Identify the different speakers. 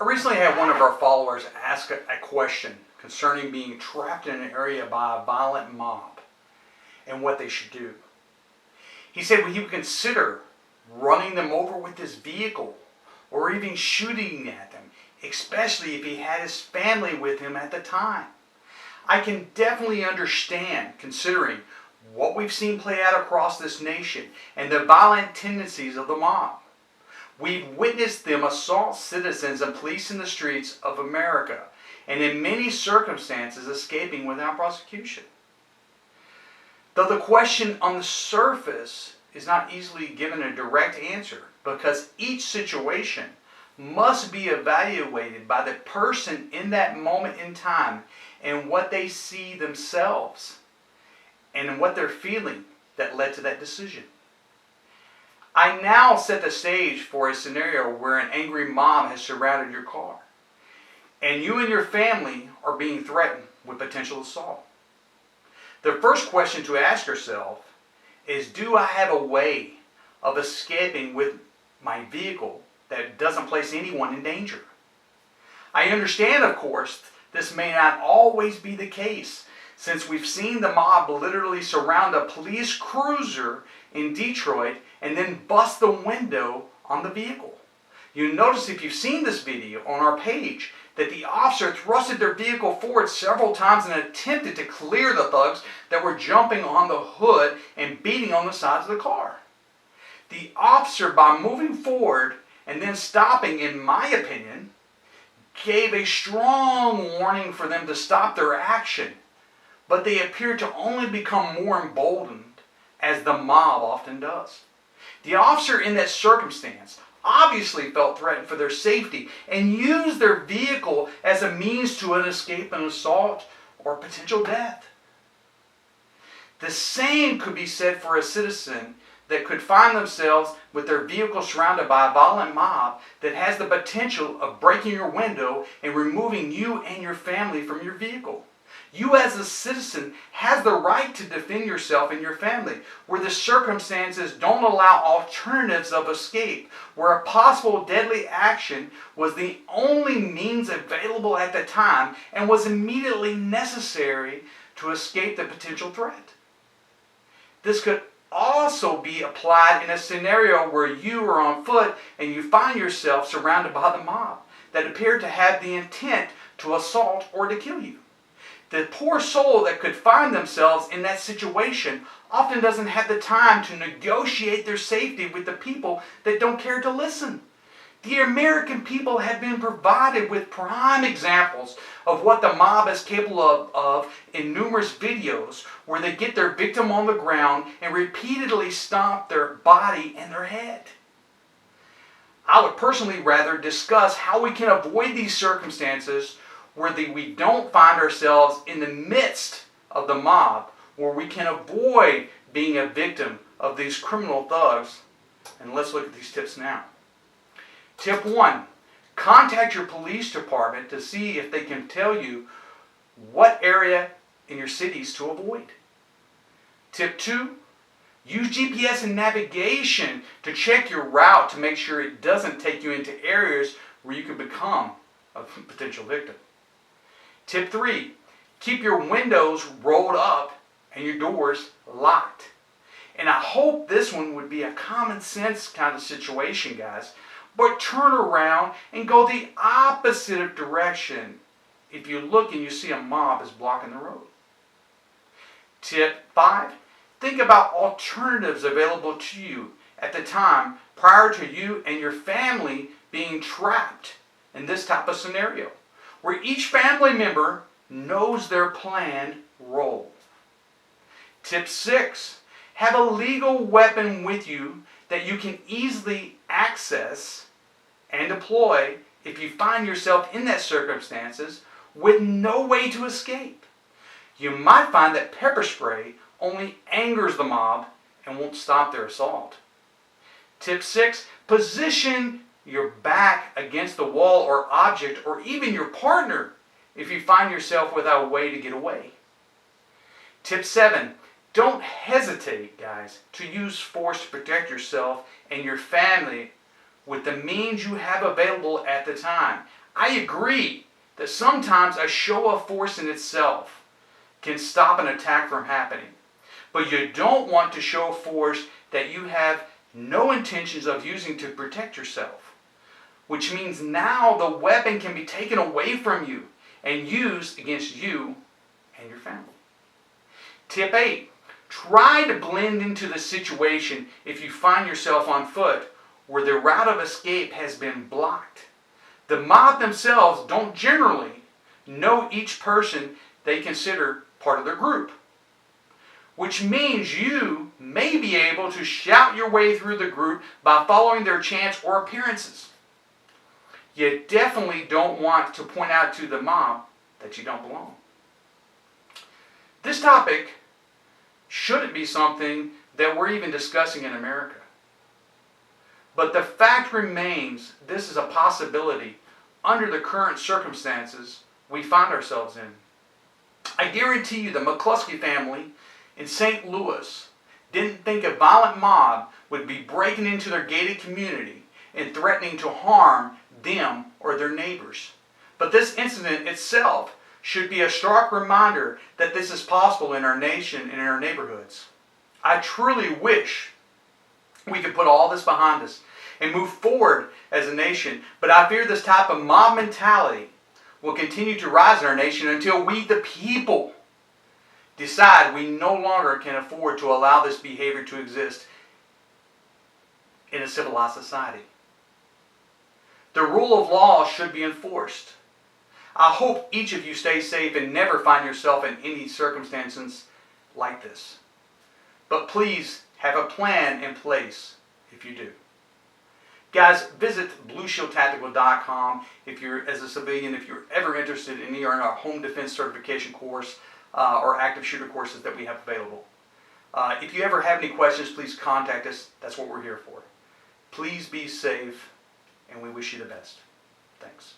Speaker 1: I recently had one of our followers ask a question concerning being trapped in an area by a violent mob and what they should do. He said he would consider running them over with his vehicle or even shooting at them, especially if he had his family with him at the time. I can definitely understand, considering what we've seen play out across this nation and the violent tendencies of the mob. We've witnessed them assault citizens and police in the streets of America, and in many circumstances escaping without prosecution. Though the question on the surface is not easily given a direct answer, because each situation must be evaluated by the person in that moment in time and what they see themselves and what they're feeling that led to that decision. I now set the stage for a scenario where an angry mob has surrounded your car, and you and your family are being threatened with potential assault. The first question to ask yourself is, do I have a way of escaping with my vehicle that doesn't place anyone in danger? I understand, of course, this may not always be the case, since we've seen the mob literally surround a police cruiser in Detroit and then bust the window on the vehicle. You notice, if you've seen this video on our page, that the officer thrusted their vehicle forward several times and attempted to clear the thugs that were jumping on the hood and beating on the sides of the car. The officer, by moving forward and then stopping, in my opinion, gave a strong warning for them to stop their action, but they appeared to only become more emboldened, as the mob often does. The officer in that circumstance obviously felt threatened for their safety and used their vehicle as a means to an escape, an assault, or potential death. The same could be said for a citizen that could find themselves with their vehicle surrounded by a violent mob that has the potential of breaking your window and removing you and your family from your vehicle. You as a citizen has the right to defend yourself and your family, where the circumstances don't allow alternatives of escape, where a possible deadly action was the only means available at the time and was immediately necessary to escape the potential threat. This could also be applied in a scenario where you are on foot and you find yourself surrounded by the mob that appear to have the intent to assault or to kill you. The poor soul that could find themselves in that situation often doesn't have the time to negotiate their safety with the people that don't care to listen. The American people have been provided with prime examples of what the mob is capable of in numerous videos, where they get their victim on the ground and repeatedly stomp their body and their head. I would personally rather discuss how we can avoid these circumstances where we don't find ourselves in the midst of the mob, where we can avoid being a victim of these criminal thugs. And let's look at these tips now. Tip 1, contact your police department to see if they can tell you what area in your cities to avoid. Tip 2, use GPS and navigation to check your route to make sure it doesn't take you into areas where you could become a potential victim. Tip 3, keep your windows rolled up and your doors locked. And I hope this one would be a common sense kind of situation, guys. But turn around and go the opposite direction if you look and you see a mob is blocking the road. Tip 5, think about alternatives available to you at the time prior to you and your family being trapped in this type of scenario, where each family member knows their planned role. Tip 6, have a legal weapon with you that you can easily access and deploy if you find yourself in that circumstances with no way to escape. You might find that pepper spray only angers the mob and won't stop their assault. Tip 6, position your back against the wall or object, or even your partner, if you find yourself without a way to get away. Tip 7, don't hesitate, guys, to use force to protect yourself and your family with the means you have available at the time. I agree that sometimes a show of force in itself can stop an attack from happening. But you don't want to show force that you have no intentions of using to protect yourself. Which means now the weapon can be taken away from you and used against you and your family. Tip 8. Try to blend into the situation if you find yourself on foot where the route of escape has been blocked. The mob themselves don't generally know each person they consider part of their group, which means you may be able to shout your way through the group by following their chants or appearances. You definitely don't want to point out to the mob that you don't belong. This topic shouldn't be something that we're even discussing in America. But the fact remains, this is a possibility under the current circumstances we find ourselves in. I guarantee you the McCluskey family in St. Louis didn't think a violent mob would be breaking into their gated community and threatening to harm them or their neighbors. But this incident itself should be a stark reminder that this is possible in our nation and in our neighborhoods. I truly wish we could put all this behind us and move forward as a nation, but I fear this type of mob mentality will continue to rise in our nation until we, the people, decide we no longer can afford to allow this behavior to exist in a civilized society. The rule of law should be enforced. I hope each of you stay safe and never find yourself in any circumstances like this. But please have a plan in place if you do. Guys, visit BlueShieldTactical.com if you're, as a civilian, if you're ever interested in either our home defense certification course or active shooter courses that we have available. If you ever have any questions, please contact us. That's what we're here for. Please be safe, and we wish you the best. Thanks.